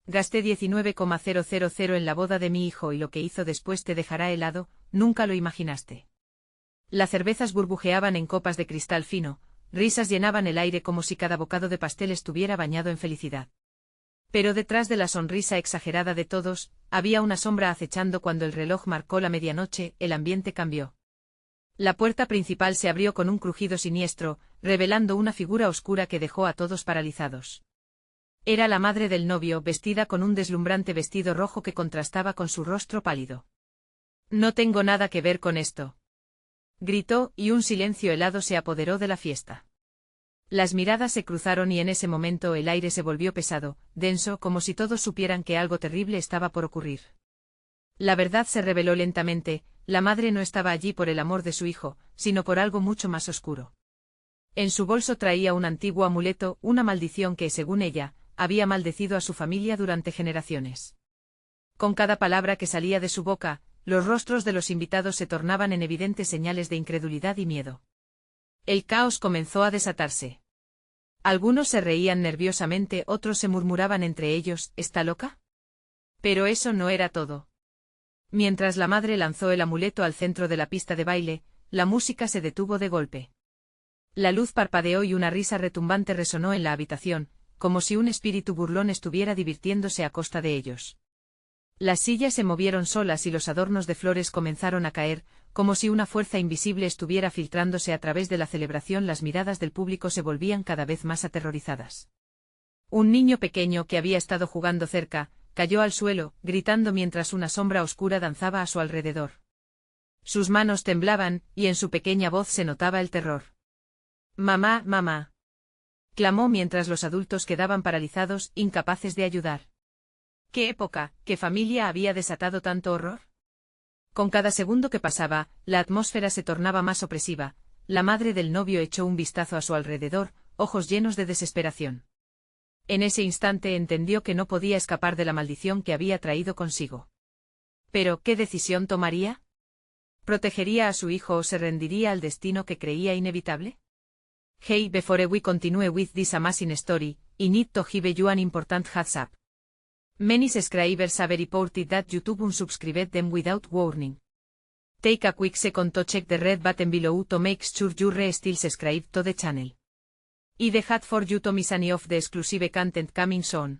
Gasté 19,000 en la boda de mi hijo y lo que hizo después te dejará helado, nunca lo imaginaste. Las cervezas burbujeaban en copas de cristal fino, risas llenaban el aire como si cada bocado de pastel estuviera bañado en felicidad. Pero detrás de la sonrisa exagerada de todos, había una sombra acechando cuando el reloj marcó la medianoche, el ambiente cambió. La puerta principal se abrió con un crujido siniestro, revelando una figura oscura que dejó a todos paralizados. Era la madre del novio, vestida con un deslumbrante vestido rojo que contrastaba con su rostro pálido. No tengo nada que ver con esto. Gritó, y un silencio helado se apoderó de la fiesta. Las miradas se cruzaron y en ese momento el aire se volvió pesado, denso, como si todos supieran que algo terrible estaba por ocurrir. La verdad se reveló lentamente, la madre no estaba allí por el amor de su hijo, sino por algo mucho más oscuro. En su bolso traía un antiguo amuleto, una maldición que, según ella, había maldecido a su familia durante generaciones. Con cada palabra que salía de su boca, los rostros de los invitados se tornaban en evidentes señales de incredulidad y miedo. El caos comenzó a desatarse. Algunos se reían nerviosamente, otros se murmuraban entre ellos, ¿está loca? Pero eso no era todo. Mientras la madre lanzó el amuleto al centro de la pista de baile, la música se detuvo de golpe. La luz parpadeó y una risa retumbante resonó en la habitación, como si un espíritu burlón estuviera divirtiéndose a costa de ellos. Las sillas se movieron solas y los adornos de flores comenzaron a caer, como si una fuerza invisible estuviera filtrándose a través de la celebración. Las miradas del público se volvían cada vez más aterrorizadas. Un niño pequeño que había estado jugando cerca, cayó al suelo, gritando mientras una sombra oscura danzaba a su alrededor. Sus manos temblaban, y en su pequeña voz se notaba el terror. «Mamá, mamá», clamó mientras los adultos quedaban paralizados, incapaces de ayudar. ¿Qué época, qué familia había desatado tanto horror? Con cada segundo que pasaba, la atmósfera se tornaba más opresiva. La madre del novio echó un vistazo a su alrededor, ojos llenos de desesperación. En ese instante entendió que no podía escapar de la maldición que había traído consigo. Pero, ¿qué decisión tomaría? ¿Protegería a su hijo o se rendiría al destino que creía inevitable? Hey, before we continue with this amazing story, I need to give you an important heads up. Many subscribers have reported that YouTube unsubscribed them without warning. Take a quick second to check the red button below to make sure you're still subscribed to the channel. I'd hate for you to miss any of the exclusive content coming soon.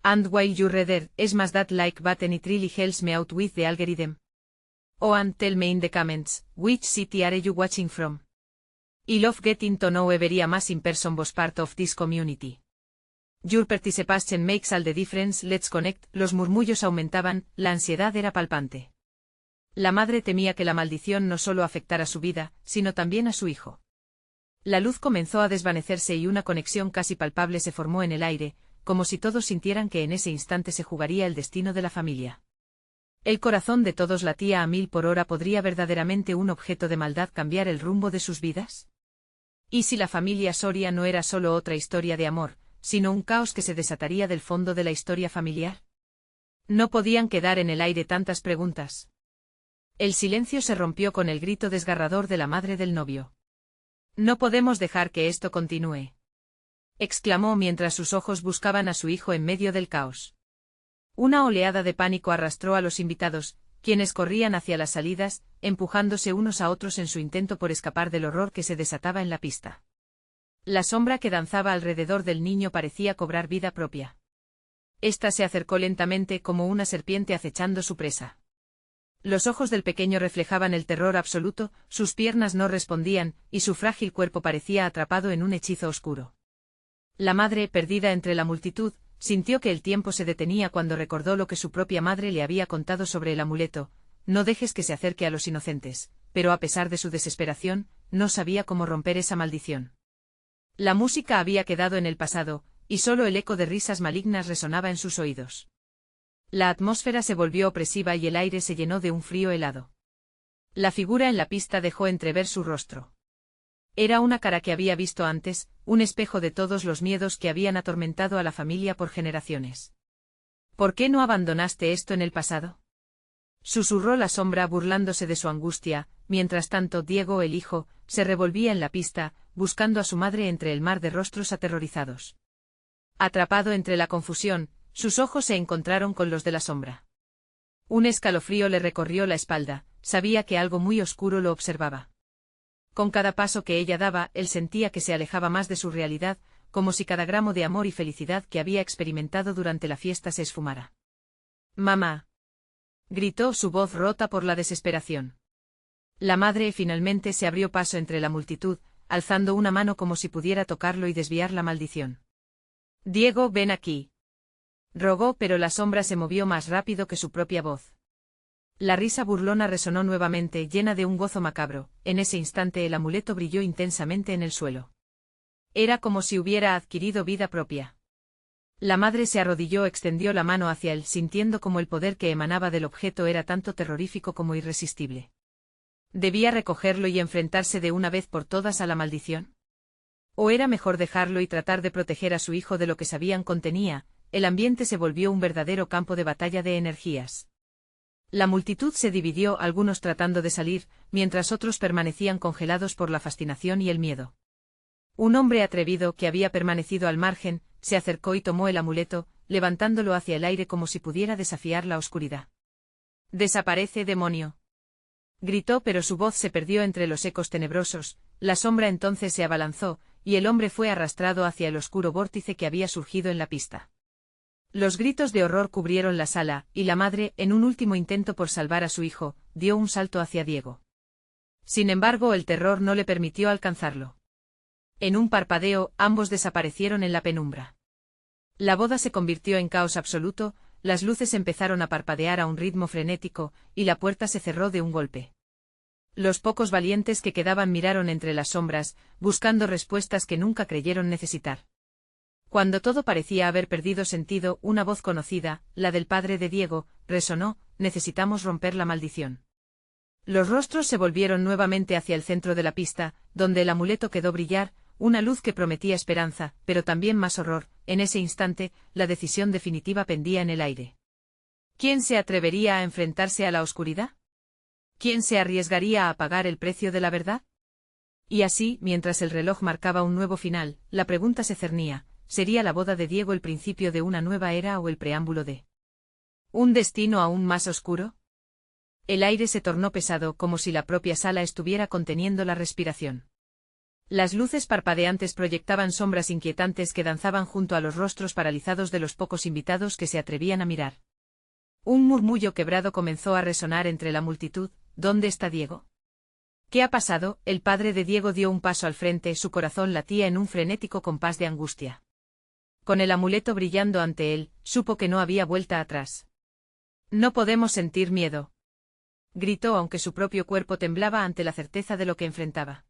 And while you're there, smash that like button, it really helps me out with the algorithm. Oh, and tell me in the comments, which city are you watching from? I love getting to know every amazing person was part of this community. Your participation makes all the difference, let's connect. Los murmullos aumentaban, la ansiedad era palpante. La madre temía que la maldición no solo afectara su vida, sino también a su hijo. La luz comenzó a desvanecerse y una conexión casi palpable se formó en el aire, como si todos sintieran que en ese instante se jugaría el destino de la familia. El corazón de todos latía a 1000 por hora. ¿Podría verdaderamente un objeto de maldad cambiar el rumbo de sus vidas? ¿Y si la familia Soria no era solo otra historia de amor, sino un caos que se desataría del fondo de la historia familiar? No podían quedar en el aire tantas preguntas. El silencio se rompió con el grito desgarrador de la madre del novio. «No podemos dejar que esto continúe», exclamó mientras sus ojos buscaban a su hijo en medio del caos. Una oleada de pánico arrastró a los invitados, quienes corrían hacia las salidas, empujándose unos a otros en su intento por escapar del horror que se desataba en la pista. La sombra que danzaba alrededor del niño parecía cobrar vida propia. Esta se acercó lentamente como una serpiente acechando su presa. Los ojos del pequeño reflejaban el terror absoluto, sus piernas no respondían, y su frágil cuerpo parecía atrapado en un hechizo oscuro. La madre, perdida entre la multitud, sintió que el tiempo se detenía cuando recordó lo que su propia madre le había contado sobre el amuleto. No dejes que se acerque a los inocentes, pero a pesar de su desesperación, no sabía cómo romper esa maldición. La música había quedado en el pasado, y solo el eco de risas malignas resonaba en sus oídos. La atmósfera se volvió opresiva y el aire se llenó de un frío helado. La figura en la pista dejó entrever su rostro. Era una cara que había visto antes, un espejo de todos los miedos que habían atormentado a la familia por generaciones. ¿Por qué no abandonaste esto en el pasado?, susurró la sombra burlándose de su angustia. Mientras tanto, Diego, el hijo, se revolvía en la pista, buscando a su madre entre el mar de rostros aterrorizados. Atrapado entre la confusión, Sus ojos se encontraron con los de la sombra. Un escalofrío le recorrió la espalda, sabía que algo muy oscuro lo observaba. Con cada paso que ella daba, él sentía que se alejaba más de su realidad, como si cada gramo de amor y felicidad que había experimentado durante la fiesta se esfumara. «Mamá», gritó, su voz rota por la desesperación. La madre finalmente se abrió paso entre la multitud, alzando una mano como si pudiera tocarlo y desviar la maldición. «Diego, ven aquí», rogó, pero la sombra se movió más rápido que su propia voz. La risa burlona resonó nuevamente, llena de un gozo macabro. En ese instante el amuleto brilló intensamente en el suelo. Era como si hubiera adquirido vida propia. La madre se arrodilló, extendió la mano hacia él, sintiendo como el poder que emanaba del objeto era tanto terrorífico como irresistible. ¿Debía recogerlo y enfrentarse de una vez por todas a la maldición? ¿O era mejor dejarlo y tratar de proteger a su hijo de lo que sabían contenía? El ambiente se volvió un verdadero campo de batalla de energías. La multitud se dividió, algunos tratando de salir, mientras otros permanecían congelados por la fascinación y el miedo. Un hombre atrevido, que había permanecido al margen, se acercó y tomó el amuleto, levantándolo hacia el aire como si pudiera desafiar la oscuridad. «¡Desaparece, demonio!», gritó, pero su voz se perdió entre los ecos tenebrosos. La sombra entonces se abalanzó, y el hombre fue arrastrado hacia el oscuro vórtice que había surgido en la pista. Los gritos de horror cubrieron la sala, y la madre, en un último intento por salvar a su hijo, dio un salto hacia Diego. Sin embargo, el terror no le permitió alcanzarlo. En un parpadeo, ambos desaparecieron en la penumbra. La boda se convirtió en caos absoluto, las luces empezaron a parpadear a un ritmo frenético, y la puerta se cerró de un golpe. Los pocos valientes que quedaban miraron entre las sombras, buscando respuestas que nunca creyeron necesitar. Cuando todo parecía haber perdido sentido, una voz conocida, la del padre de Diego, resonó: «Necesitamos romper la maldición». Los rostros se volvieron nuevamente hacia el centro de la pista, donde el amuleto quedó brillar, una luz que prometía esperanza, pero también más horror. En ese instante, la decisión definitiva pendía en el aire. ¿Quién se atrevería a enfrentarse a la oscuridad? ¿Quién se arriesgaría a pagar el precio de la verdad? Y así, mientras el reloj marcaba un nuevo final, la pregunta se cernía: ¿sería la boda de Diego el principio de una nueva era o el preámbulo de un destino aún más oscuro? El aire se tornó pesado, como si la propia sala estuviera conteniendo la respiración. Las luces parpadeantes proyectaban sombras inquietantes que danzaban junto a los rostros paralizados de los pocos invitados que se atrevían a mirar. Un murmullo quebrado comenzó a resonar entre la multitud: ¿Dónde está Diego? ¿Qué ha pasado? El padre de Diego dio un paso al frente, su corazón latía en un frenético compás de angustia. Con el amuleto brillando ante él, supo que no había vuelta atrás. «No podemos sentir miedo», gritó, aunque su propio cuerpo temblaba ante la certeza de lo que enfrentaba.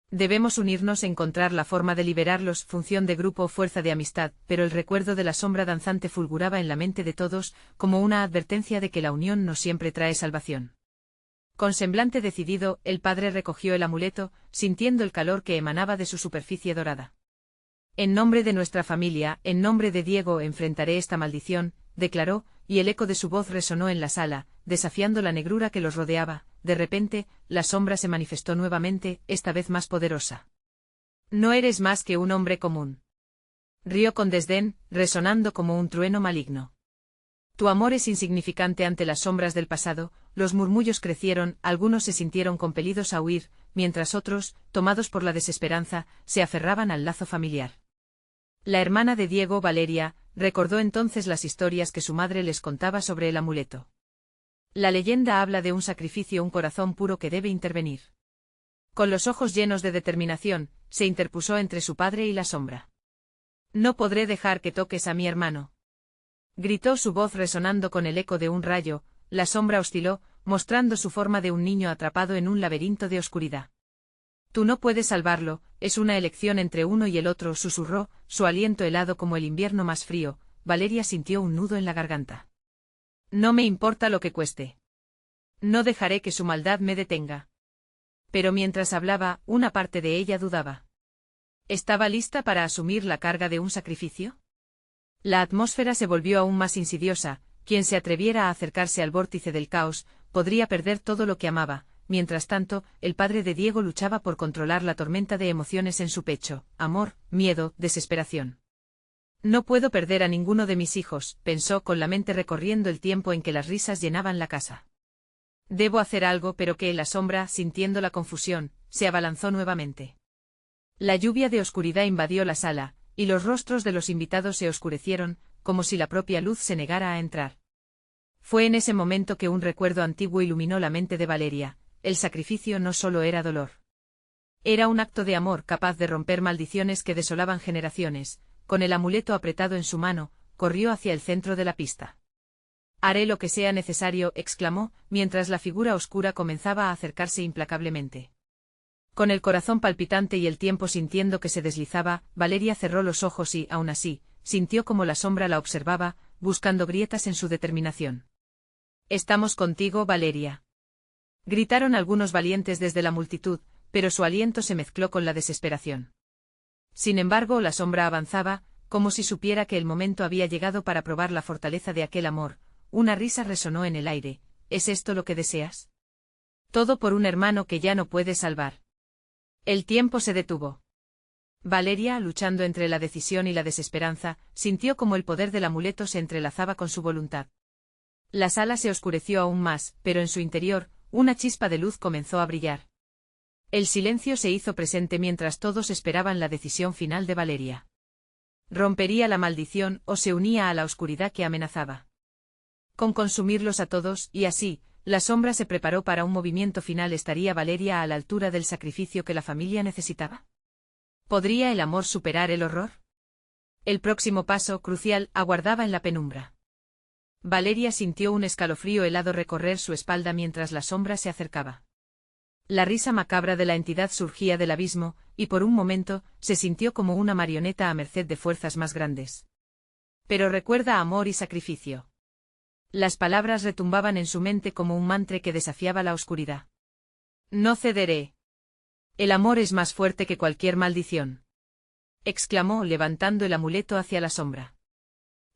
«Debemos unirnos, encontrar la forma de liberarlos, función de grupo o fuerza de amistad», pero el recuerdo de la sombra danzante fulguraba en la mente de todos, como una advertencia de que la unión no siempre trae salvación. Con semblante decidido, el padre recogió el amuleto, sintiendo el calor que emanaba de su superficie dorada. «En nombre de nuestra familia, en nombre de Diego, enfrentaré esta maldición», declaró, y el eco de su voz resonó en la sala, desafiando la negrura que los rodeaba. De repente, la sombra se manifestó nuevamente, esta vez más poderosa. «No eres más que un hombre común», rió con desdén, resonando como un trueno maligno. «Tu amor es insignificante ante las sombras del pasado». Los murmullos crecieron, algunos se sintieron compelidos a huir, mientras otros, tomados por la desesperanza, se aferraban al lazo familiar. La hermana de Diego, Valeria, recordó entonces las historias que su madre les contaba sobre el amuleto. La leyenda habla de un sacrificio, un corazón puro que debe intervenir. Con los ojos llenos de determinación, se interpuso entre su padre y la sombra. «No podré dejar que toques a mi hermano», gritó, su voz resonando con el eco de un rayo. La sombra osciló, mostrando su forma de un niño atrapado en un laberinto de oscuridad. «Tú no puedes salvarlo, es una elección entre uno y el otro», susurró, su aliento helado como el invierno más frío. Valeria sintió un nudo en la garganta. «No me importa lo que cueste. No dejaré que su maldad me detenga». Pero mientras hablaba, una parte de ella dudaba. ¿Estaba lista para asumir la carga de un sacrificio? La atmósfera se volvió aún más insidiosa. Quien se atreviera a acercarse al vórtice del caos, podría perder todo lo que amaba. Mientras tanto, el padre de Diego luchaba por controlar la tormenta de emociones en su pecho: amor, miedo, desesperación. No puedo perder a ninguno de mis hijos, pensó con la mente recorriendo el tiempo en que las risas llenaban la casa. Debo hacer algo, pero que la sombra, sintiendo la confusión, se abalanzó nuevamente. La lluvia de oscuridad invadió la sala, y los rostros de los invitados se oscurecieron, como si la propia luz se negara a entrar. Fue en ese momento que un recuerdo antiguo iluminó la mente de Valeria: el sacrificio no solo era dolor. Era un acto de amor capaz de romper maldiciones que desolaban generaciones. Con el amuleto apretado en su mano, corrió hacia el centro de la pista. «Haré lo que sea necesario», exclamó, mientras la figura oscura comenzaba a acercarse implacablemente. Con el corazón palpitante y el tiempo sintiendo que se deslizaba, Valeria cerró los ojos y, aún así, sintió como la sombra la observaba, buscando grietas en su determinación. «Estamos contigo, Valeria», gritaron algunos valientes desde la multitud, pero su aliento se mezcló con la desesperación. Sin embargo, la sombra avanzaba, como si supiera que el momento había llegado para probar la fortaleza de aquel amor. Una risa resonó en el aire. ¿Es esto lo que deseas? Todo por un hermano que ya no puedes salvar. El tiempo se detuvo. Valeria, luchando entre la decisión y la desesperanza, sintió como el poder del amuleto se entrelazaba con su voluntad. La sala se oscureció aún más, pero en su interior, una chispa de luz comenzó a brillar. El silencio se hizo presente mientras todos esperaban la decisión final de Valeria. ¿Rompería la maldición o se unía a la oscuridad que amenazaba? Con consumirlos a todos, y así, la sombra se preparó para un movimiento final. ¿Estaría Valeria a la altura del sacrificio que la familia necesitaba? ¿Podría el amor superar el horror? El próximo paso, crucial, aguardaba en la penumbra. Valeria sintió un escalofrío helado recorrer su espalda mientras la sombra se acercaba. La risa macabra de la entidad surgía del abismo, y por un momento, se sintió como una marioneta a merced de fuerzas más grandes. Pero recuerda amor y sacrificio. Las palabras retumbaban en su mente como un mantra que desafiaba la oscuridad. No cederé. El amor es más fuerte que cualquier maldición, exclamó levantando el amuleto hacia la sombra.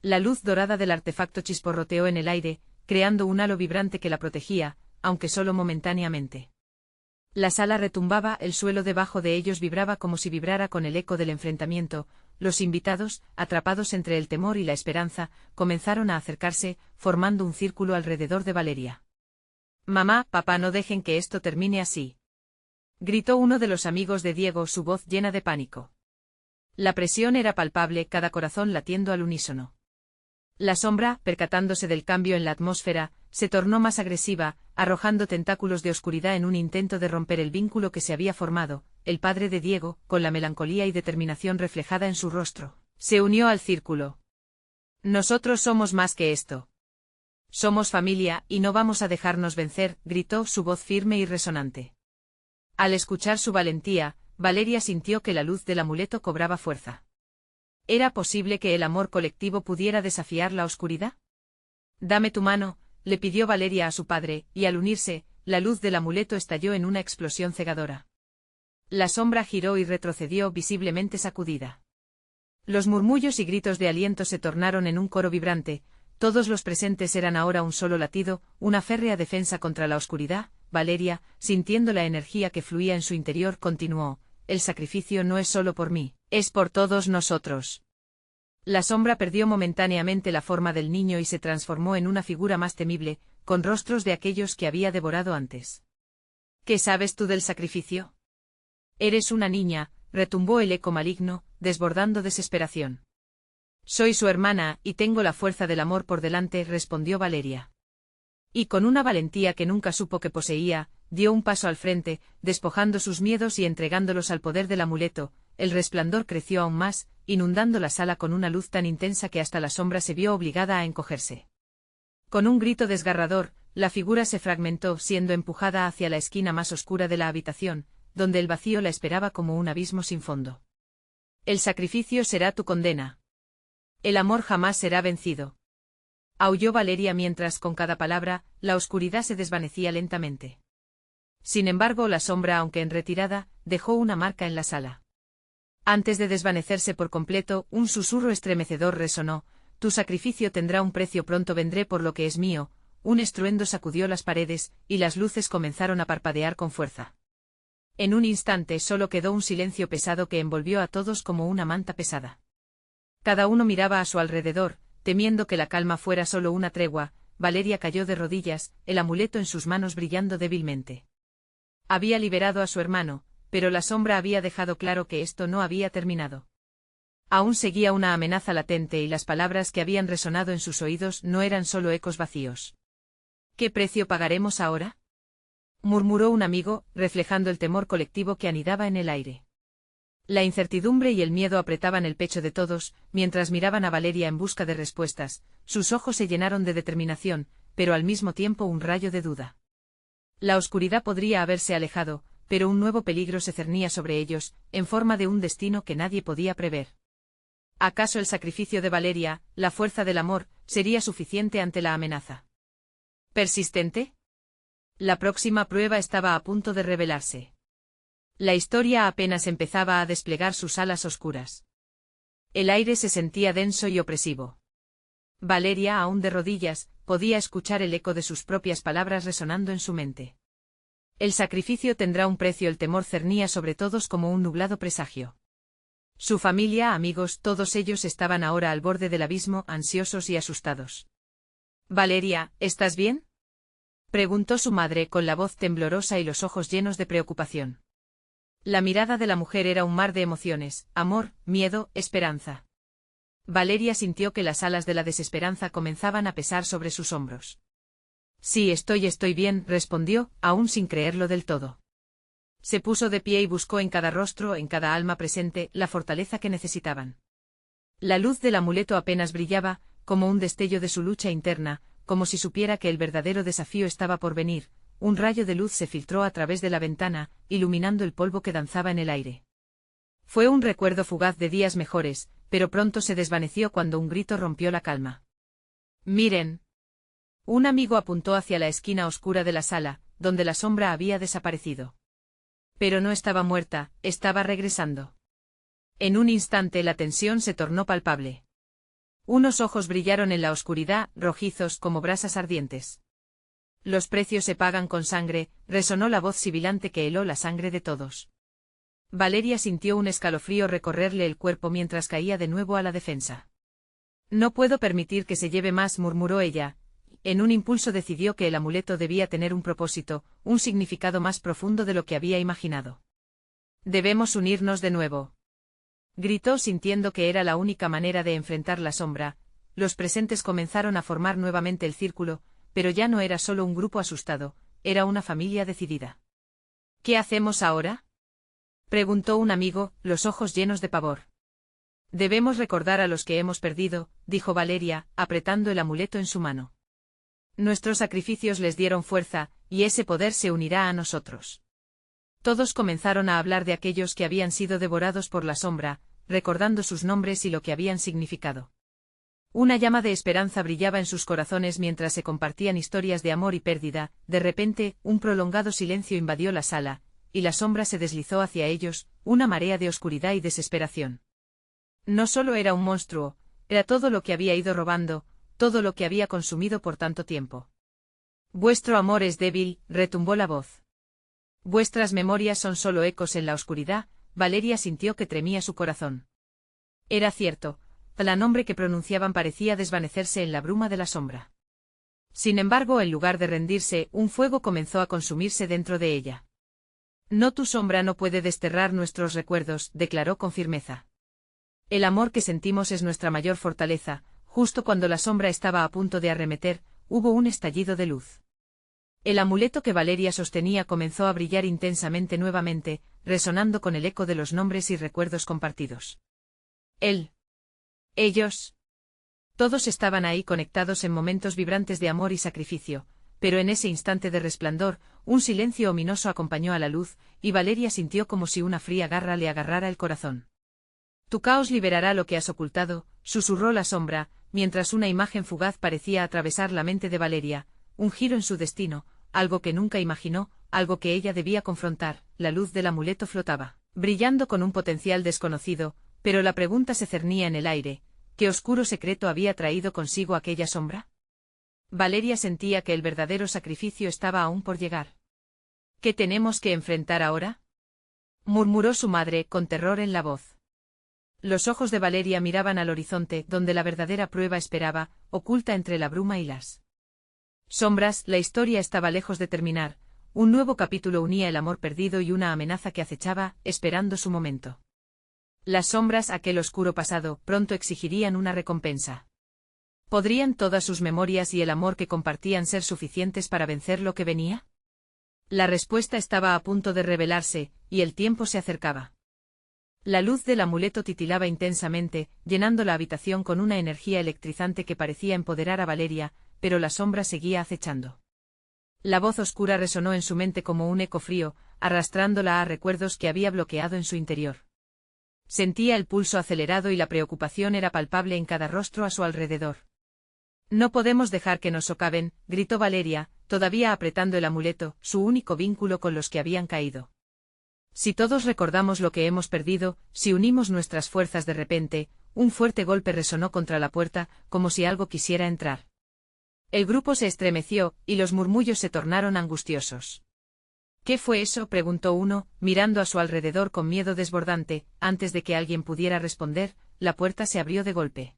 La luz dorada del artefacto chisporroteó en el aire, creando un halo vibrante que la protegía, aunque solo momentáneamente. La sala retumbaba, el suelo debajo de ellos vibraba como si vibrara con el eco del enfrentamiento. Los invitados, atrapados entre el temor y la esperanza, comenzaron a acercarse, formando un círculo alrededor de Valeria. «Mamá, papá, no dejen que esto termine así», gritó uno de los amigos de Diego, su voz llena de pánico. La presión era palpable, cada corazón latiendo al unísono. La sombra, percatándose del cambio en la atmósfera, se tornó más agresiva, arrojando tentáculos de oscuridad en un intento de romper el vínculo que se había formado. El padre de Diego, con la melancolía y determinación reflejada en su rostro, se unió al círculo. «Nosotros somos más que esto. Somos familia, y no vamos a dejarnos vencer», gritó, su voz firme y resonante. Al escuchar su valentía, Valeria sintió que la luz del amuleto cobraba fuerza. ¿Era posible que el amor colectivo pudiera desafiar la oscuridad? «Dame tu mano», le pidió Valeria a su padre, y al unirse, la luz del amuleto estalló en una explosión cegadora. La sombra giró y retrocedió, visiblemente sacudida. Los murmullos y gritos de aliento se tornaron en un coro vibrante. Todos los presentes eran ahora un solo latido, una férrea defensa contra la oscuridad. Valeria, sintiendo la energía que fluía en su interior, continuó: «El sacrificio no es solo por mí, es por todos nosotros». La sombra perdió momentáneamente la forma del niño y se transformó en una figura más temible, con rostros de aquellos que había devorado antes. «¿Qué sabes tú del sacrificio? Eres una niña», retumbó el eco maligno, desbordando desesperación. «Soy su hermana, y tengo la fuerza del amor por delante», respondió Valeria. Y con una valentía que nunca supo que poseía, dio un paso al frente, despojando sus miedos y entregándolos al poder del amuleto. El resplandor creció aún más, inundando la sala con una luz tan intensa que hasta la sombra se vio obligada a encogerse. Con un grito desgarrador, la figura se fragmentó, siendo empujada hacia la esquina más oscura de la habitación, donde el vacío la esperaba como un abismo sin fondo. «El sacrificio será tu condena. El amor jamás será vencido», aulló Valeria mientras, con cada palabra, la oscuridad se desvanecía lentamente. Sin embargo, la sombra, aunque en retirada, dejó una marca en la sala. Antes de desvanecerse por completo, un susurro estremecedor resonó: «Tu sacrificio tendrá un precio, pronto vendré por lo que es mío». Un estruendo sacudió las paredes, y las luces comenzaron a parpadear con fuerza. En un instante solo quedó un silencio pesado que envolvió a todos como una manta pesada. Cada uno miraba a su alrededor, temiendo que la calma fuera solo una tregua. Valeria cayó de rodillas, el amuleto en sus manos brillando débilmente. Había liberado a su hermano, pero la sombra había dejado claro que esto no había terminado. Aún seguía una amenaza latente y las palabras que habían resonado en sus oídos no eran solo ecos vacíos. ¿Qué precio pagaremos ahora?, murmuró un amigo, reflejando el temor colectivo que anidaba en el aire. La incertidumbre y el miedo apretaban el pecho de todos, mientras miraban a Valeria en busca de respuestas. Sus ojos se llenaron de determinación, pero al mismo tiempo un rayo de duda. La oscuridad podría haberse alejado, pero un nuevo peligro se cernía sobre ellos, en forma de un destino que nadie podía prever. ¿Acaso el sacrificio de Valeria, la fuerza del amor, sería suficiente ante la amenaza persistente? La próxima prueba estaba a punto de revelarse. La historia apenas empezaba a desplegar sus alas oscuras. El aire se sentía denso y opresivo. Valeria, aún de rodillas, podía escuchar el eco de sus propias palabras resonando en su mente. El sacrificio tendrá un precio. El temor cernía sobre todos como un nublado presagio. Su familia, amigos, todos ellos estaban ahora al borde del abismo, ansiosos y asustados. «Valeria, ¿estás bien?», preguntó su madre con la voz temblorosa y los ojos llenos de preocupación. La mirada de la mujer era un mar de emociones: amor, miedo, esperanza. Valeria sintió que las alas de la desesperanza comenzaban a pesar sobre sus hombros. «Sí, estoy bien», respondió, aún sin creerlo del todo. Se puso de pie y buscó en cada rostro, en cada alma presente, la fortaleza que necesitaban. La luz del amuleto apenas brillaba, como un destello de su lucha interna, como si supiera que el verdadero desafío estaba por venir. Un rayo de luz se filtró a través de la ventana, iluminando el polvo que danzaba en el aire. Fue un recuerdo fugaz de días mejores, pero pronto se desvaneció cuando un grito rompió la calma. «¡Miren!». Un amigo apuntó hacia la esquina oscura de la sala, donde la sombra había desaparecido. Pero no estaba muerta, estaba regresando. En un instante la tensión se tornó palpable. Unos ojos brillaron en la oscuridad, rojizos como brasas ardientes. «Los precios se pagan con sangre», resonó la voz sibilante que heló la sangre de todos. Valeria sintió un escalofrío recorrerle el cuerpo mientras caía de nuevo a la defensa. «No puedo permitir que se lleve más», murmuró ella. En un impulso decidió que el amuleto debía tener un propósito, un significado más profundo de lo que había imaginado. «Debemos unirnos de nuevo», gritó sintiendo que era la única manera de enfrentar la sombra. Los presentes comenzaron a formar nuevamente el círculo, pero ya no era solo un grupo asustado, era una familia decidida. «¿Qué hacemos ahora?», preguntó un amigo, los ojos llenos de pavor. «Debemos recordar a los que hemos perdido», dijo Valeria, apretando el amuleto en su mano. «Nuestros sacrificios les dieron fuerza, y ese poder se unirá a nosotros». Todos comenzaron a hablar de aquellos que habían sido devorados por la sombra, recordando sus nombres y lo que habían significado. Una llama de esperanza brillaba en sus corazones mientras se compartían historias de amor y pérdida. De repente, un prolongado silencio invadió la sala, y la sombra se deslizó hacia ellos, una marea de oscuridad y desesperación. No solo era un monstruo, era todo lo que había ido robando, todo lo que había consumido por tanto tiempo. «Vuestro amor es débil», retumbó la voz. «Vuestras memorias son solo ecos en la oscuridad». Valeria sintió que tremía su corazón. Era cierto, el nombre que pronunciaban parecía desvanecerse en la bruma de la sombra. Sin embargo, en lugar de rendirse, un fuego comenzó a consumirse dentro de ella. «No, tu sombra no puede desterrar nuestros recuerdos», declaró con firmeza. «El amor que sentimos es nuestra mayor fortaleza». Justo cuando la sombra estaba a punto de arremeter, hubo un estallido de luz. El amuleto que Valeria sostenía comenzó a brillar intensamente nuevamente, resonando con el eco de los nombres y recuerdos compartidos. Él. Ellos. Todos estaban ahí conectados en momentos vibrantes de amor y sacrificio, pero en ese instante de resplandor, un silencio ominoso acompañó a la luz, y Valeria sintió como si una fría garra le agarrara el corazón. «Tu caos liberará lo que has ocultado», susurró la sombra, mientras una imagen fugaz parecía atravesar la mente de Valeria, un giro en su destino, algo que nunca imaginó, algo que ella debía confrontar. La luz del amuleto flotaba, brillando con un potencial desconocido, pero la pregunta se cernía en el aire: ¿qué oscuro secreto había traído consigo aquella sombra? Valeria sentía que el verdadero sacrificio estaba aún por llegar. «¿Qué tenemos que enfrentar ahora?», murmuró su madre con terror en la voz. Los ojos de Valeria miraban al horizonte, donde la verdadera prueba esperaba, oculta entre la bruma y las sombras. La historia estaba lejos de terminar. Un nuevo capítulo unía el amor perdido y una amenaza que acechaba, esperando su momento. Las sombras, aquel oscuro pasado, pronto exigirían una recompensa. ¿Podrían todas sus memorias y el amor que compartían ser suficientes para vencer lo que venía? La respuesta estaba a punto de revelarse, y el tiempo se acercaba. La luz del amuleto titilaba intensamente, llenando la habitación con una energía electrizante que parecía empoderar a Valeria, pero la sombra seguía acechando. La voz oscura resonó en su mente como un eco frío, arrastrándola a recuerdos que había bloqueado en su interior. Sentía el pulso acelerado y la preocupación era palpable en cada rostro a su alrededor. No podemos dejar que nos socaven, gritó Valeria, todavía apretando el amuleto, su único vínculo con los que habían caído. Si todos recordamos lo que hemos perdido, si unimos nuestras fuerzas de repente, un fuerte golpe resonó contra la puerta, como si algo quisiera entrar. El grupo se estremeció, y los murmullos se tornaron angustiosos. ¿Qué fue eso?, preguntó uno, mirando a su alrededor con miedo desbordante. Antes de que alguien pudiera responder, la puerta se abrió de golpe.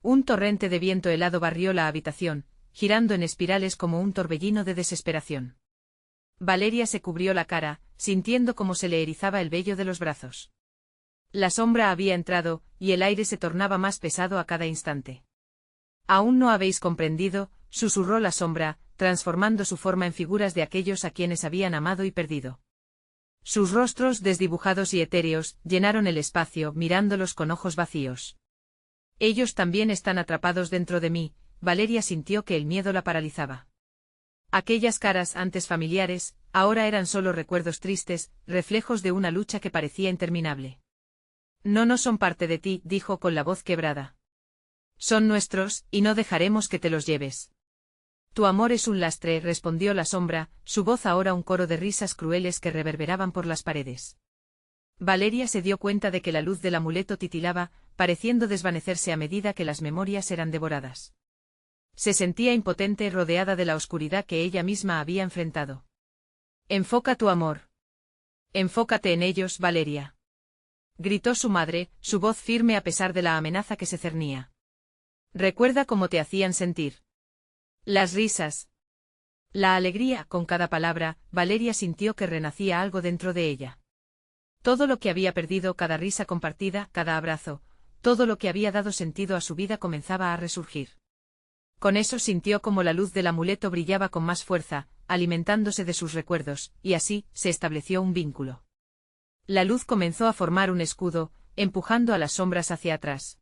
Un torrente de viento helado barrió la habitación, girando en espirales como un torbellino de desesperación. Valeria se cubrió la cara, sintiendo cómo se le erizaba el vello de los brazos. La sombra había entrado, y el aire se tornaba más pesado a cada instante. «Aún no habéis comprendido», susurró la sombra, transformando su forma en figuras de aquellos a quienes habían amado y perdido. Sus rostros, desdibujados y etéreos, llenaron el espacio, mirándolos con ojos vacíos. «Ellos también están atrapados dentro de mí», Valeria sintió que el miedo la paralizaba. Aquellas caras antes familiares, ahora eran solo recuerdos tristes, reflejos de una lucha que parecía interminable. No son parte de ti», dijo con la voz quebrada. «Son nuestros, y no dejaremos que te los lleves». «Tu amor es un lastre», respondió la sombra, su voz ahora un coro de risas crueles que reverberaban por las paredes. Valeria se dio cuenta de que la luz del amuleto titilaba, pareciendo desvanecerse a medida que las memorias eran devoradas. Se sentía impotente, rodeada de la oscuridad que ella misma había enfrentado. «Enfoca tu amor. Enfócate en ellos, Valeria», gritó su madre, su voz firme a pesar de la amenaza que se cernía. «Recuerda cómo te hacían sentir. Las risas. La alegría», con cada palabra, Valeria sintió que renacía algo dentro de ella. Todo lo que había perdido, cada risa compartida, cada abrazo, todo lo que había dado sentido a su vida comenzaba a resurgir. Con eso sintió como la luz del amuleto brillaba con más fuerza, alimentándose de sus recuerdos, y así, se estableció un vínculo. La luz comenzó a formar un escudo, empujando a las sombras hacia atrás.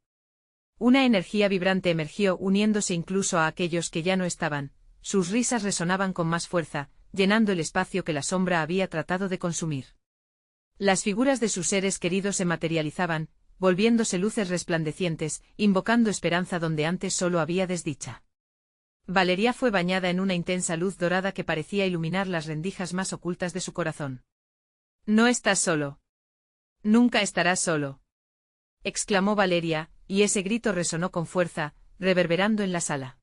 Una energía vibrante emergió, uniéndose incluso a aquellos que ya no estaban. Sus risas resonaban con más fuerza, llenando el espacio que la sombra había tratado de consumir. Las figuras de sus seres queridos se materializaban, volviéndose luces resplandecientes, invocando esperanza donde antes solo había desdicha. Valeria fue bañada en una intensa luz dorada que parecía iluminar las rendijas más ocultas de su corazón. «No estás solo. Nunca estarás solo», exclamó Valeria, y ese grito resonó con fuerza, reverberando en la sala.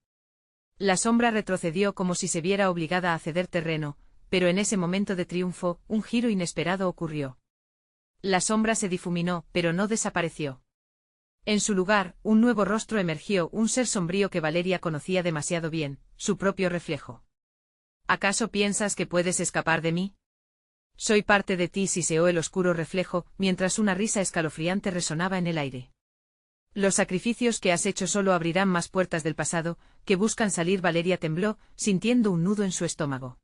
La sombra retrocedió como si se viera obligada a ceder terreno, pero en ese momento de triunfo, un giro inesperado ocurrió. La sombra se difuminó, pero no desapareció. En su lugar, un nuevo rostro emergió, un ser sombrío que Valeria conocía demasiado bien, su propio reflejo. «¿Acaso piensas que puedes escapar de mí? Soy parte de ti», siseó el oscuro reflejo, mientras una risa escalofriante resonaba en el aire. «Los sacrificios que has hecho solo abrirán más puertas del pasado, que buscan salir». Valeria tembló, sintiendo un nudo en su estómago.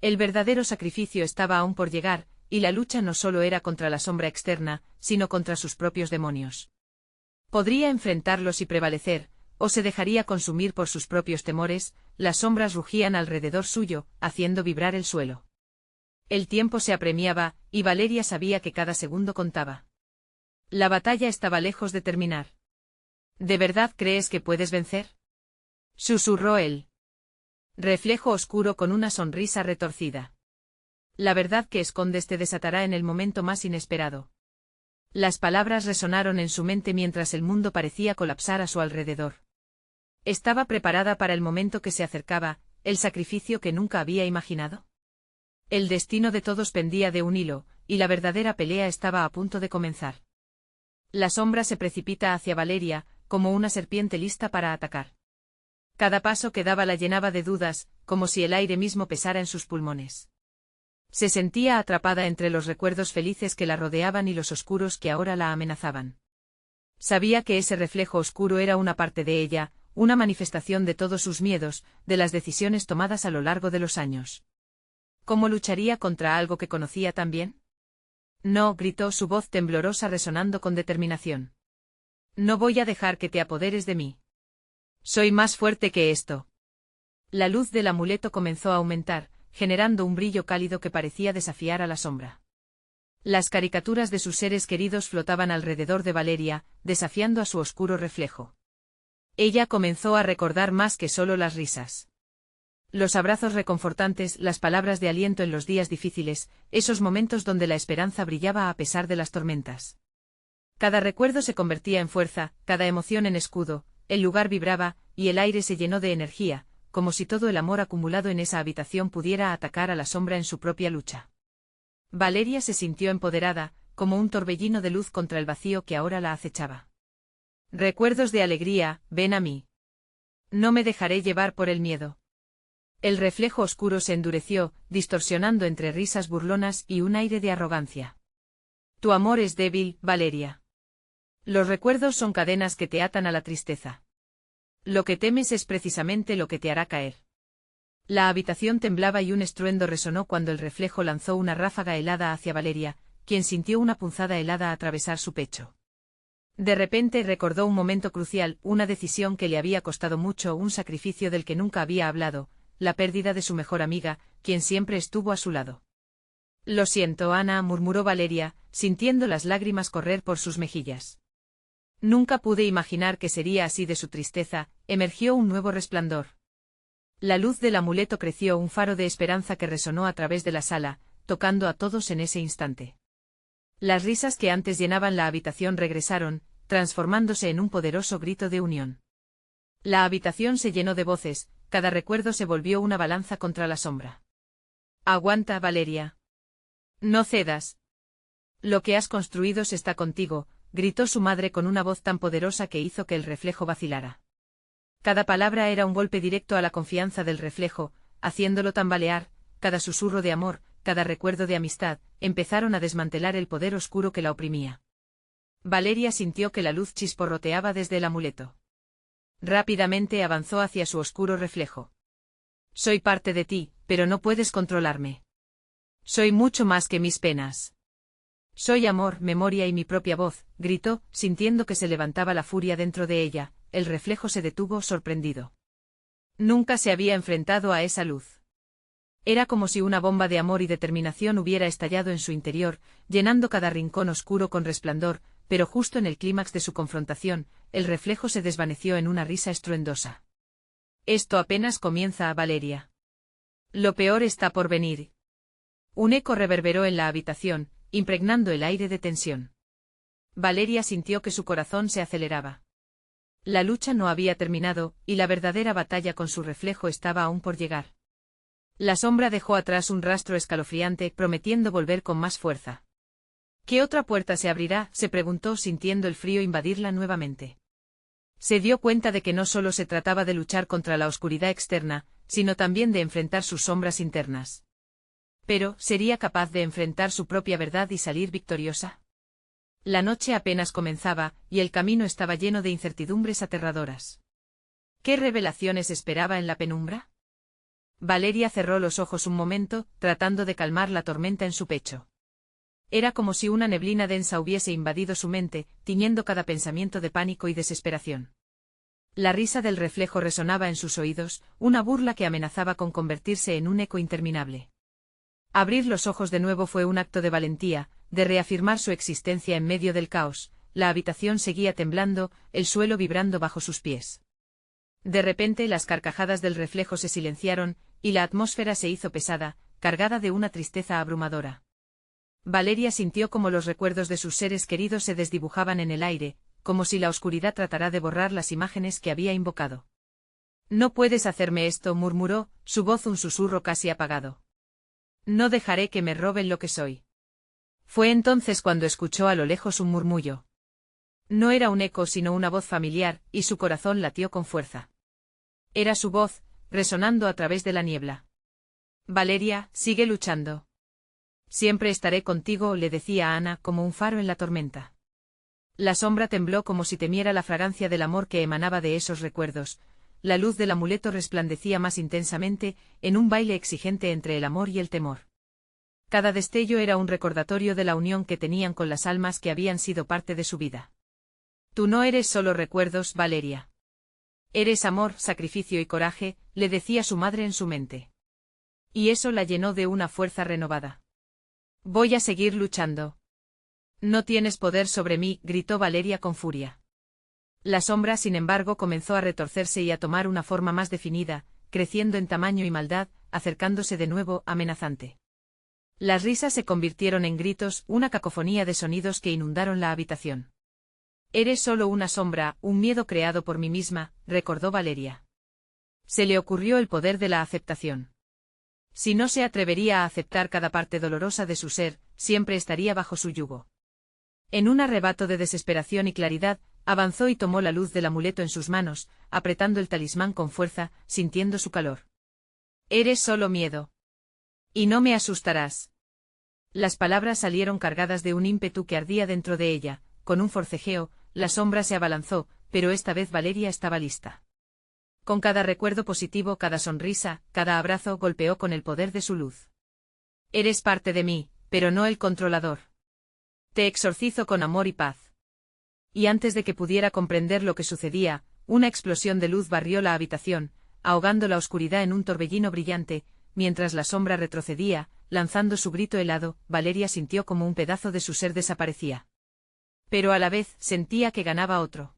El verdadero sacrificio estaba aún por llegar, y la lucha no solo era contra la sombra externa, sino contra sus propios demonios. Podría enfrentarlos y prevalecer, o se dejaría consumir por sus propios temores. Las sombras rugían alrededor suyo, haciendo vibrar el suelo. El tiempo se apremiaba, y Valeria sabía que cada segundo contaba. La batalla estaba lejos de terminar. «¿De verdad crees que puedes vencer?», susurró él. Reflejo oscuro con una sonrisa retorcida. «La verdad que escondes te desatará en el momento más inesperado». Las palabras resonaron en su mente mientras el mundo parecía colapsar a su alrededor. ¿Estaba preparada para el momento que se acercaba, el sacrificio que nunca había imaginado? El destino de todos pendía de un hilo, y la verdadera pelea estaba a punto de comenzar. La sombra se precipita hacia Valeria, como una serpiente lista para atacar. Cada paso que daba la llenaba de dudas, como si el aire mismo pesara en sus pulmones. Se sentía atrapada entre los recuerdos felices que la rodeaban y los oscuros que ahora la amenazaban. Sabía que ese reflejo oscuro era una parte de ella, una manifestación de todos sus miedos, de las decisiones tomadas a lo largo de los años. ¿Cómo lucharía contra algo que conocía tan bien? No, gritó su voz temblorosa resonando con determinación. No voy a dejar que te apoderes de mí. Soy más fuerte que esto. La luz del amuleto comenzó a aumentar, generando un brillo cálido que parecía desafiar a la sombra. Las caricaturas de sus seres queridos flotaban alrededor de Valeria, desafiando a su oscuro reflejo. Ella comenzó a recordar más que solo las risas. Los abrazos reconfortantes, las palabras de aliento en los días difíciles, esos momentos donde la esperanza brillaba a pesar de las tormentas. Cada recuerdo se convertía en fuerza, cada emoción en escudo, el lugar vibraba, y el aire se llenó de energía, como si todo el amor acumulado en esa habitación pudiera atacar a la sombra en su propia lucha. Valeria se sintió empoderada, como un torbellino de luz contra el vacío que ahora la acechaba. Recuerdos de alegría, ven a mí. No me dejaré llevar por el miedo. El reflejo oscuro se endureció, distorsionando entre risas burlonas y un aire de arrogancia. Tu amor es débil, Valeria. Los recuerdos son cadenas que te atan a la tristeza. Lo que temes es precisamente lo que te hará caer. La habitación temblaba y un estruendo resonó cuando el reflejo lanzó una ráfaga helada hacia Valeria, quien sintió una punzada helada atravesar su pecho. De repente recordó un momento crucial, una decisión que le había costado mucho, un sacrificio del que nunca había hablado, la pérdida de su mejor amiga, quien siempre estuvo a su lado. Lo siento, Ana, murmuró Valeria, sintiendo las lágrimas correr por sus mejillas. Nunca pude imaginar que sería así de su tristeza, emergió un nuevo resplandor. La luz del amuleto creció, un faro de esperanza que resonó a través de la sala, tocando a todos en ese instante. Las risas que antes llenaban la habitación regresaron, transformándose en un poderoso grito de unión. La habitación se llenó de voces, cada recuerdo se volvió una balanza contra la sombra. Aguanta, Valeria. No cedas. Lo que has construido se está contigo, gritó su madre con una voz tan poderosa que hizo que el reflejo vacilara. Cada palabra era un golpe directo a la confianza del reflejo, haciéndolo tambalear, cada susurro de amor, cada recuerdo de amistad, empezaron a desmantelar el poder oscuro que la oprimía. Valeria sintió que la luz chisporroteaba desde el amuleto. Rápidamente avanzó hacia su oscuro reflejo. Soy parte de ti, pero no puedes controlarme. Soy mucho más que mis penas. Soy amor, memoria y mi propia voz, gritó, sintiendo que se levantaba la furia dentro de ella, el reflejo se detuvo sorprendido. Nunca se había enfrentado a esa luz. Era como si una bomba de amor y determinación hubiera estallado en su interior, llenando cada rincón oscuro con resplandor, pero justo en el clímax de su confrontación, el reflejo se desvaneció en una risa estruendosa. Esto apenas comienza, Valeria. Lo peor está por venir. Un eco reverberó en la habitación, impregnando el aire de tensión. Valeria sintió que su corazón se aceleraba. La lucha no había terminado, y la verdadera batalla con su reflejo estaba aún por llegar. La sombra dejó atrás un rastro escalofriante, prometiendo volver con más fuerza. ¿Qué otra puerta se abrirá?, se preguntó sintiendo el frío invadirla nuevamente. Se dio cuenta de que no solo se trataba de luchar contra la oscuridad externa, sino también de enfrentar sus sombras internas. Pero, ¿sería capaz de enfrentar su propia verdad y salir victoriosa? La noche apenas comenzaba, y el camino estaba lleno de incertidumbres aterradoras. ¿Qué revelaciones esperaba en la penumbra? Valeria cerró los ojos un momento, tratando de calmar la tormenta en su pecho. Era como si una neblina densa hubiese invadido su mente, tiñendo cada pensamiento de pánico y desesperación. La risa del reflejo resonaba en sus oídos, una burla que amenazaba con convertirse en un eco interminable. Abrir los ojos de nuevo fue un acto de valentía, de reafirmar su existencia en medio del caos. La habitación seguía temblando, el suelo vibrando bajo sus pies. De repente las carcajadas del reflejo se silenciaron, y la atmósfera se hizo pesada, cargada de una tristeza abrumadora. Valeria sintió como los recuerdos de sus seres queridos se desdibujaban en el aire, como si la oscuridad tratara de borrar las imágenes que había invocado. No puedes hacerme esto, murmuró, su voz un susurro casi apagado. No dejaré que me roben lo que soy. Fue entonces cuando escuchó a lo lejos un murmullo. No era un eco sino una voz familiar, y su corazón latió con fuerza. Era su voz, resonando a través de la niebla. Valeria, sigue luchando. Siempre estaré contigo, le decía a Ana como un faro en la tormenta. La sombra tembló como si temiera la fragancia del amor que emanaba de esos recuerdos. La luz del amuleto resplandecía más intensamente, en un baile exigente entre el amor y el temor. Cada destello era un recordatorio de la unión que tenían con las almas que habían sido parte de su vida. Tú no eres solo recuerdos, Valeria. Eres amor, sacrificio y coraje, le decía su madre en su mente. Y eso la llenó de una fuerza renovada. Voy a seguir luchando. No tienes poder sobre mí, gritó Valeria con furia. La sombra, sin embargo, comenzó a retorcerse y a tomar una forma más definida, creciendo en tamaño y maldad, acercándose de nuevo, amenazante. Las risas se convirtieron en gritos, una cacofonía de sonidos que inundaron la habitación. Eres solo una sombra, un miedo creado por mí misma, recordó Valeria. Se le ocurrió el poder de la aceptación. Si no se atrevería a aceptar cada parte dolorosa de su ser, siempre estaría bajo su yugo. En un arrebato de desesperación y claridad, avanzó y tomó la luz del amuleto en sus manos, apretando el talismán con fuerza, sintiendo su calor. Eres solo miedo. Y no me asustarás. Las palabras salieron cargadas de un ímpetu que ardía dentro de ella. Con un forcejeo, la sombra se abalanzó, pero esta vez Valeria estaba lista. Con cada recuerdo positivo, cada sonrisa, cada abrazo, golpeó con el poder de su luz. Eres parte de mí, pero no el controlador. Te exorcizo con amor y paz. Y antes de que pudiera comprender lo que sucedía, una explosión de luz barrió la habitación, ahogando la oscuridad en un torbellino brillante. Mientras la sombra retrocedía, lanzando su grito helado, Valeria sintió como un pedazo de su ser desaparecía. Pero a la vez, sentía que ganaba otro.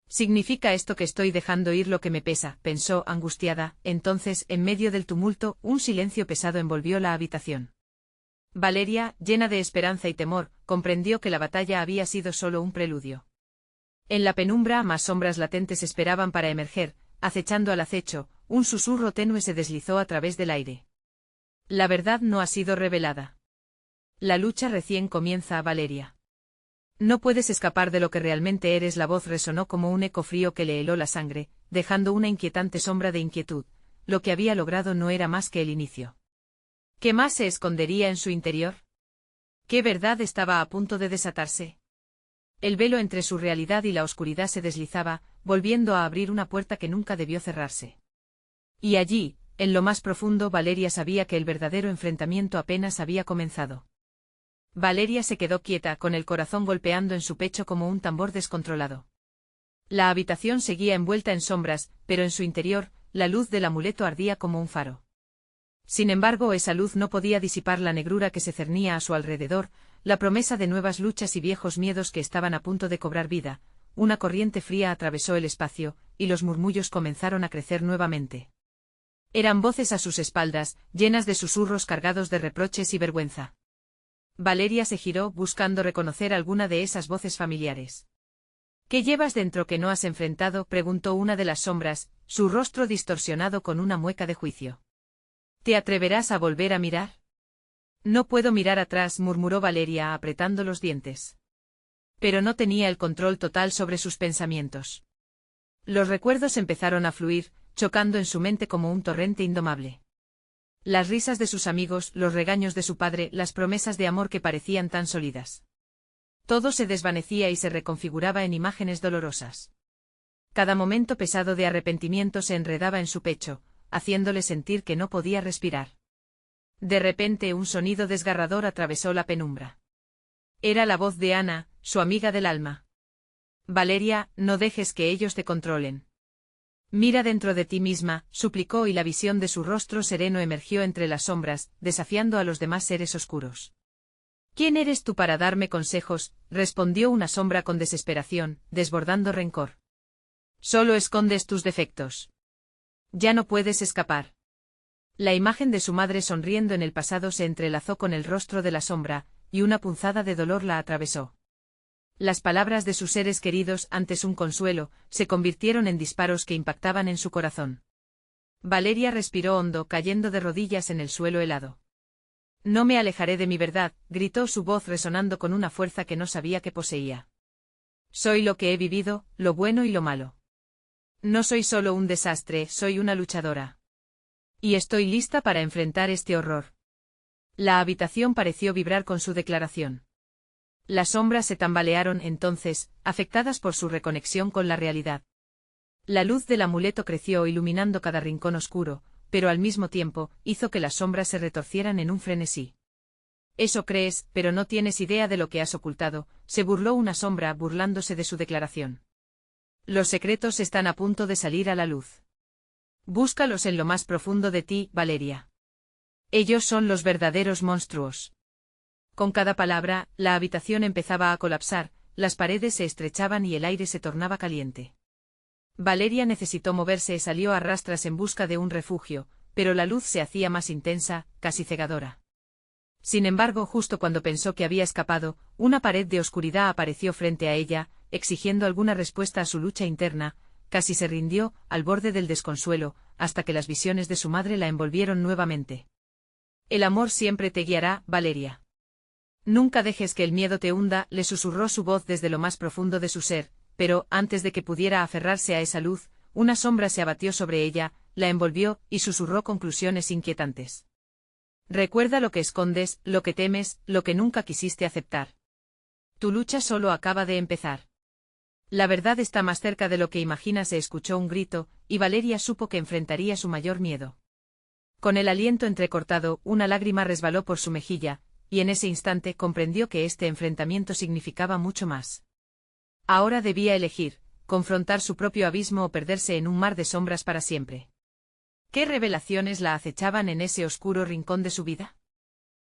Significa esto que estoy dejando ir lo que me pesa, pensó angustiada. Entonces, en medio del tumulto, un silencio pesado envolvió la habitación. Valeria, llena de esperanza y temor, comprendió que la batalla había sido solo un preludio. En la penumbra, más sombras latentes esperaban para emerger, acechando al acecho. Un susurro tenue se deslizó a través del aire. La verdad no ha sido revelada. La lucha recién comienza, Valeria. No puedes escapar de lo que realmente eres. La voz resonó como un eco frío que le heló la sangre, dejando una inquietante sombra de inquietud. Lo que había logrado no era más que el inicio. ¿Qué más se escondería en su interior? ¿Qué verdad estaba a punto de desatarse? El velo entre su realidad y la oscuridad se deslizaba, volviendo a abrir una puerta que nunca debió cerrarse. Y allí, en lo más profundo, Valeria sabía que el verdadero enfrentamiento apenas había comenzado. Valeria se quedó quieta, con el corazón golpeando en su pecho como un tambor descontrolado. La habitación seguía envuelta en sombras, pero en su interior, la luz del amuleto ardía como un faro. Sin embargo, esa luz no podía disipar la negrura que se cernía a su alrededor, la promesa de nuevas luchas y viejos miedos que estaban a punto de cobrar vida. Una corriente fría atravesó el espacio, y los murmullos comenzaron a crecer nuevamente. Eran voces a sus espaldas, llenas de susurros cargados de reproches y vergüenza. Valeria se giró, buscando reconocer alguna de esas voces familiares. ¿Qué llevas dentro que no has enfrentado?, preguntó una de las sombras, su rostro distorsionado con una mueca de juicio. ¿Te atreverás a volver a mirar? No puedo mirar atrás, murmuró Valeria apretando los dientes. Pero no tenía el control total sobre sus pensamientos. Los recuerdos empezaron a fluir, chocando en su mente como un torrente indomable. Las risas de sus amigos, los regaños de su padre, las promesas de amor que parecían tan sólidas. Todo se desvanecía y se reconfiguraba en imágenes dolorosas. Cada momento pesado de arrepentimiento se enredaba en su pecho, haciéndole sentir que no podía respirar. De repente un sonido desgarrador atravesó la penumbra. Era la voz de Ana, su amiga del alma. Valeria, no dejes que ellos te controlen. Mira dentro de ti misma, suplicó, y la visión de su rostro sereno emergió entre las sombras, desafiando a los demás seres oscuros. ¿Quién eres tú para darme consejos?, respondió una sombra con desesperación, desbordando rencor. Solo escondes tus defectos. Ya no puedes escapar. La imagen de su madre sonriendo en el pasado se entrelazó con el rostro de la sombra, y una punzada de dolor la atravesó. Las palabras de sus seres queridos, antes un consuelo, se convirtieron en disparos que impactaban en su corazón. Valeria respiró hondo, cayendo de rodillas en el suelo helado. No me alejaré de mi verdad, gritó, su voz resonando con una fuerza que no sabía que poseía. Soy lo que he vivido, lo bueno y lo malo. No soy solo un desastre, soy una luchadora. Y estoy lista para enfrentar este horror. La habitación pareció vibrar con su declaración. Las sombras se tambalearon entonces, afectadas por su reconexión con la realidad. La luz del amuleto creció iluminando cada rincón oscuro, pero al mismo tiempo, hizo que las sombras se retorcieran en un frenesí. Eso crees, pero no tienes idea de lo que has ocultado, se burló una sombra burlándose de su declaración. Los secretos están a punto de salir a la luz. Búscalos en lo más profundo de ti, Valeria. Ellos son los verdaderos monstruos. Con cada palabra, la habitación empezaba a colapsar, las paredes se estrechaban y el aire se tornaba caliente. Valeria necesitó moverse y salió a rastras en busca de un refugio, pero la luz se hacía más intensa, casi cegadora. Sin embargo, justo cuando pensó que había escapado, una pared de oscuridad apareció frente a ella, exigiendo alguna respuesta a su lucha interna. Casi se rindió, al borde del desconsuelo, hasta que las visiones de su madre la envolvieron nuevamente. El amor siempre te guiará, Valeria. Nunca dejes que el miedo te hunda, le susurró su voz desde lo más profundo de su ser, pero, antes de que pudiera aferrarse a esa luz, una sombra se abatió sobre ella, la envolvió, y susurró conclusiones inquietantes. Recuerda lo que escondes, lo que temes, lo que nunca quisiste aceptar. Tu lucha solo acaba de empezar. La verdad está más cerca de lo que imaginas. Se escuchó un grito, y Valeria supo que enfrentaría su mayor miedo. Con el aliento entrecortado, una lágrima resbaló por su mejilla, y en ese instante comprendió que este enfrentamiento significaba mucho más. Ahora debía elegir, confrontar su propio abismo o perderse en un mar de sombras para siempre. ¿Qué revelaciones la acechaban en ese oscuro rincón de su vida?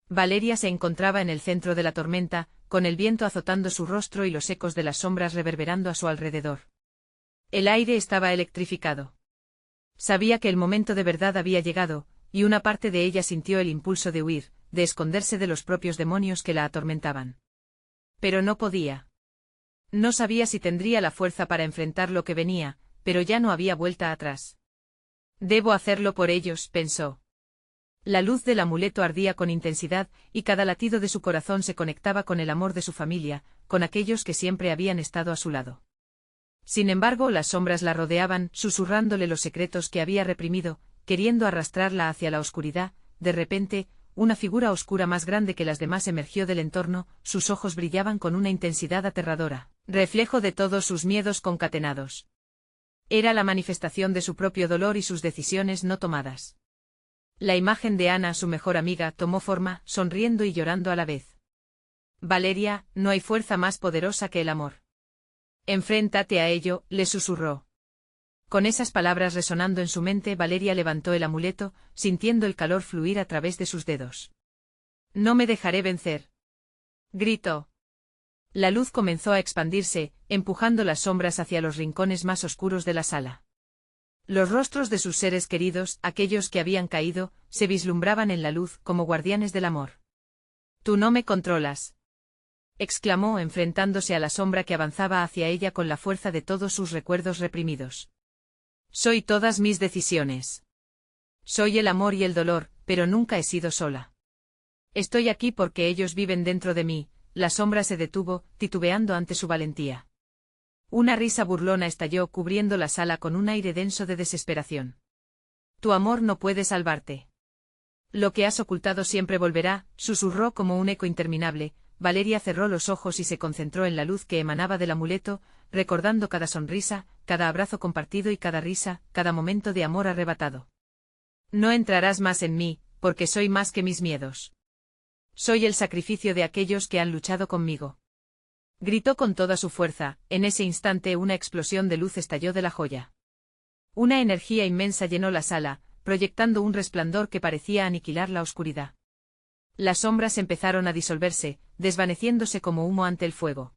Valeria se encontraba en el centro de la tormenta, con el viento azotando su rostro y los ecos de las sombras reverberando a su alrededor. El aire estaba electrificado. Sabía que el momento de verdad había llegado, y una parte de ella sintió el impulso de huir, de esconderse de los propios demonios que la atormentaban. Pero no podía. No sabía si tendría la fuerza para enfrentar lo que venía, pero ya no había vuelta atrás. Debo hacerlo por ellos, pensó. La luz del amuleto ardía con intensidad, y cada latido de su corazón se conectaba con el amor de su familia, con aquellos que siempre habían estado a su lado. Sin embargo, las sombras la rodeaban, susurrándole los secretos que había reprimido, queriendo arrastrarla hacia la oscuridad. De repente, una figura oscura más grande que las demás emergió del entorno, sus ojos brillaban con una intensidad aterradora, reflejo de todos sus miedos concatenados. Era la manifestación de su propio dolor y sus decisiones no tomadas. La imagen de Ana, su mejor amiga, tomó forma, sonriendo y llorando a la vez. Valeria, no hay fuerza más poderosa que el amor. Enfréntate a ello, le susurró. Con esas palabras resonando en su mente, Valeria levantó el amuleto, sintiendo el calor fluir a través de sus dedos. No me dejaré vencer. Gritó. La luz comenzó a expandirse, empujando las sombras hacia los rincones más oscuros de la sala. Los rostros de sus seres queridos, aquellos que habían caído, se vislumbraban en la luz como guardianes del amor. Tú no me controlas, exclamó enfrentándose a la sombra que avanzaba hacia ella con la fuerza de todos sus recuerdos reprimidos. Soy todas mis decisiones. Soy el amor y el dolor, pero nunca he sido sola. Estoy aquí porque ellos viven dentro de mí. La sombra se detuvo, titubeando ante su valentía. Una risa burlona estalló cubriendo la sala con un aire denso de desesperación. Tu amor no puede salvarte. Lo que has ocultado siempre volverá, susurró como un eco interminable. Valeria cerró los ojos y se concentró en la luz que emanaba del amuleto, recordando cada sonrisa, cada abrazo compartido y cada risa, cada momento de amor arrebatado. No entrarás más en mí, porque soy más que mis miedos. Soy el sacrificio de aquellos que han luchado conmigo. Gritó con toda su fuerza. En ese instante una explosión de luz estalló de la joya. Una energía inmensa llenó la sala, proyectando un resplandor que parecía aniquilar la oscuridad. Las sombras empezaron a disolverse, desvaneciéndose como humo ante el fuego.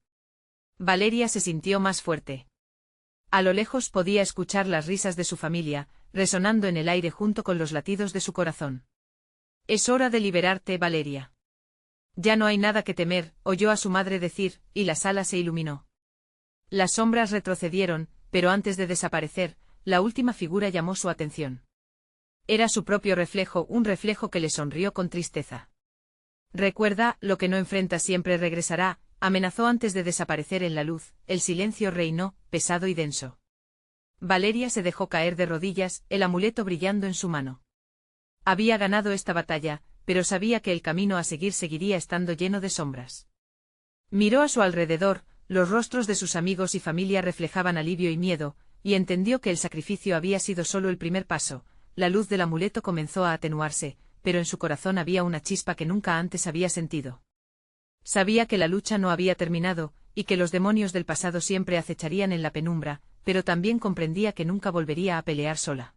Valeria se sintió más fuerte. A lo lejos podía escuchar las risas de su familia, resonando en el aire junto con los latidos de su corazón. Es hora de liberarte, Valeria. Ya no hay nada que temer, oyó a su madre decir, y la sala se iluminó. Las sombras retrocedieron, pero antes de desaparecer, la última figura llamó su atención. Era su propio reflejo, un reflejo que le sonrió con tristeza. Recuerda, lo que no enfrentas siempre regresará, amenazó antes de desaparecer en la luz. El silencio reinó, pesado y denso. Valeria se dejó caer de rodillas, el amuleto brillando en su mano. Había ganado esta batalla, pero sabía que el camino a seguir seguiría estando lleno de sombras. Miró a su alrededor, los rostros de sus amigos y familia reflejaban alivio y miedo, y entendió que el sacrificio había sido solo el primer paso. La luz del amuleto comenzó a atenuarse, pero en su corazón había una chispa que nunca antes había sentido. Sabía que la lucha no había terminado, y que los demonios del pasado siempre acecharían en la penumbra, pero también comprendía que nunca volvería a pelear sola.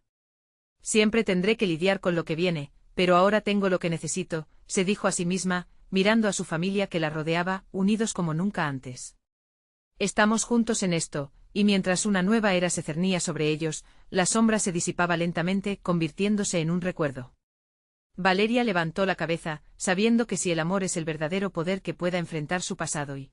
Siempre tendré que lidiar con lo que viene, pero ahora tengo lo que necesito, se dijo a sí misma, mirando a su familia que la rodeaba, unidos como nunca antes. Estamos juntos en esto, y mientras una nueva era se cernía sobre ellos, la sombra se disipaba lentamente, convirtiéndose en un recuerdo. Valeria levantó la cabeza, sabiendo que si el amor es el verdadero poder que pueda enfrentar su pasado y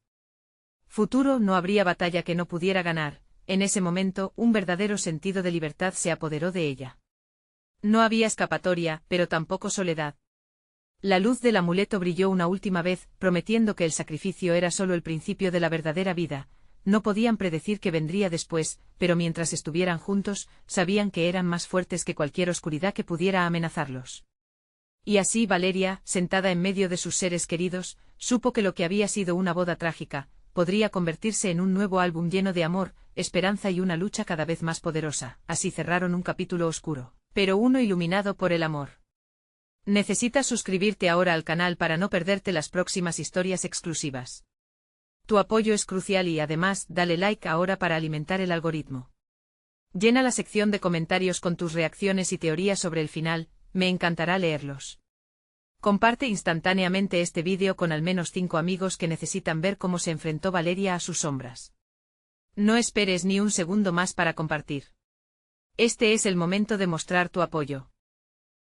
futuro, no habría batalla que no pudiera ganar. En ese momento, un verdadero sentido de libertad se apoderó de ella. No había escapatoria, pero tampoco soledad. La luz del amuleto brilló una última vez, prometiendo que el sacrificio era solo el principio de la verdadera vida. No podían predecir qué vendría después, pero mientras estuvieran juntos, sabían que eran más fuertes que cualquier oscuridad que pudiera amenazarlos. Y así Valeria, sentada en medio de sus seres queridos, supo que lo que había sido una boda trágica, podría convertirse en un nuevo álbum lleno de amor, esperanza y una lucha cada vez más poderosa. Así cerraron un capítulo oscuro, pero uno iluminado por el amor. Necesitas suscribirte ahora al canal para no perderte las próximas historias exclusivas. Tu apoyo es crucial y además, dale like ahora para alimentar el algoritmo. Llena la sección de comentarios con tus reacciones y teorías sobre el final, me encantará leerlos. Comparte instantáneamente este vídeo con al menos 5 amigos que necesitan ver cómo se enfrentó Valeria a sus sombras. No esperes ni un segundo más para compartir. Este es el momento de mostrar tu apoyo.